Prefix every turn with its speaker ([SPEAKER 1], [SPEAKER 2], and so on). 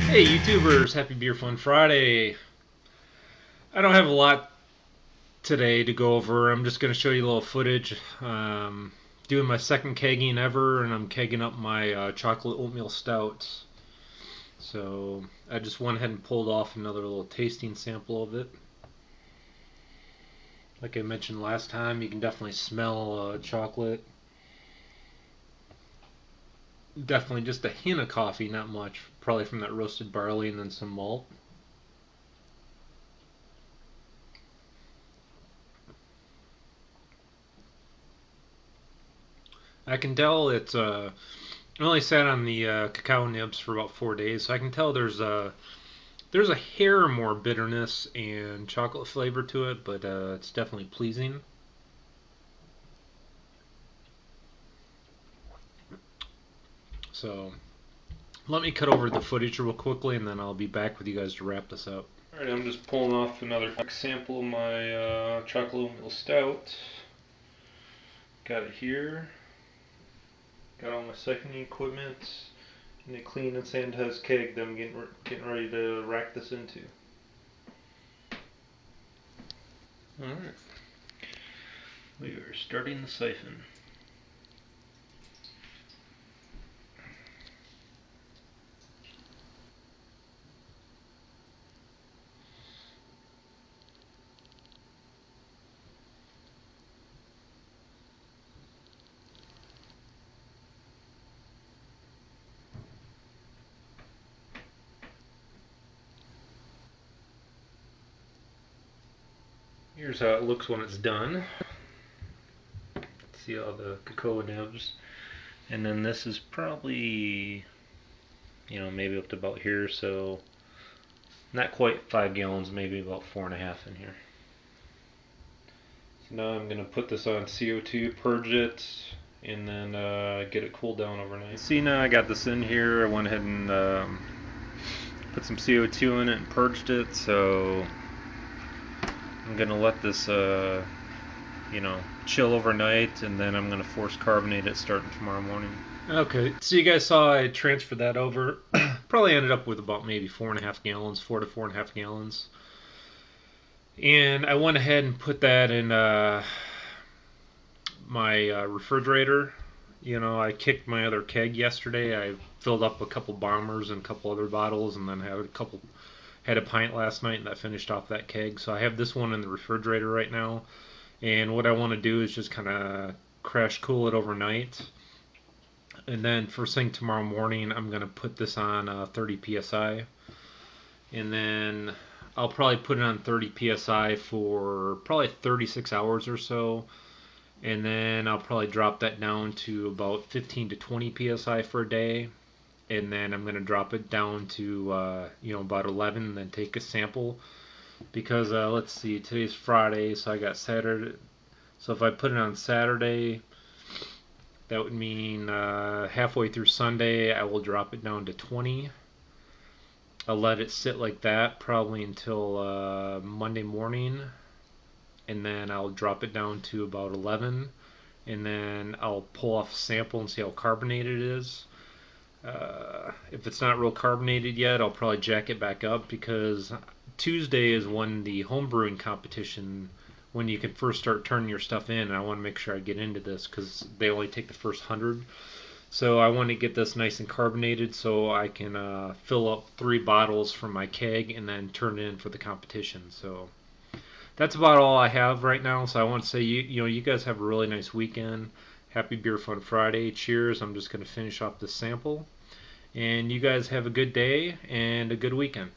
[SPEAKER 1] Hey YouTubers, happy Beer Fun Friday. I don't have a lot today to go over. I'm just going to show you a little footage. Doing my second kegging ever, and I'm kegging up my chocolate oatmeal stout. So I just went ahead and pulled off another little tasting sample of it. Like I mentioned last time, you can definitely smell chocolate. Definitely just a hint of coffee, not much. Probably from that roasted barley and then some malt. I can tell it's I only sat on the cacao nibs for about 4 days, so I can tell there's a hair more bitterness and chocolate flavor to it, but it's definitely pleasing. So let me cut over the footage real quickly, and then I'll be back with you guys to wrap this up. All right, I'm just pulling off another quick sample of my chocolate oatmeal stout. Got it here. Got all my seconding equipment in a clean and sanitized keg that I'm getting ready to rack this into. All right. We are starting the siphon. Here's how it looks when it's done. See all the cocoa nibs. And then this is probably, maybe up to about here, so not quite 5 gallons, maybe about 4.5 in here. So now I'm going to put this on CO2, purge it, and then get it cooled down overnight. See, now I got this in here. I went ahead and put some CO2 in it and purged it, so I'm going to let this chill overnight, and then I'm going to force carbonate it starting tomorrow morning. Okay, so you guys saw I transferred that over. Probably ended up with about maybe 4.5 gallons, 4 to 4.5 gallons. And I went ahead and put that in my refrigerator. I kicked my other keg yesterday. I filled up a couple bombers and a couple other bottles, and then had a pint last night, and that finished off that keg. So I have this one in the refrigerator right now. And what I want to do is just kind of crash cool it overnight. And then first thing tomorrow morning, I'm going to put this on 30 psi. And then I'll probably put it on 30 psi for probably 36 hours or so. And then I'll probably drop that down to about 15 to 20 psi for a day. And then I'm going to drop it down to about 11, and then take a sample. Because let's see, today's Friday, so I got Saturday. So if I put it on Saturday, that would mean halfway through Sunday I will drop it down to 20. I'll let it sit like that probably until Monday morning, and then I'll drop it down to about 11, and then I'll pull off a sample and see how carbonated it is. If it's not real carbonated yet, I'll probably jack it back up, because Tuesday is when the homebrewing competition, when you can first start turning your stuff in, and I want to make sure I get into this because they only take the first 100. So I want to get this nice and carbonated so I can fill up 3 bottles from my keg and then turn it in for the competition. So that's about all I have right now. So I want to say you guys have a really nice weekend. Happy Beer Fun Friday. Cheers. I'm just going to finish off this sample. And you guys have a good day and a good weekend.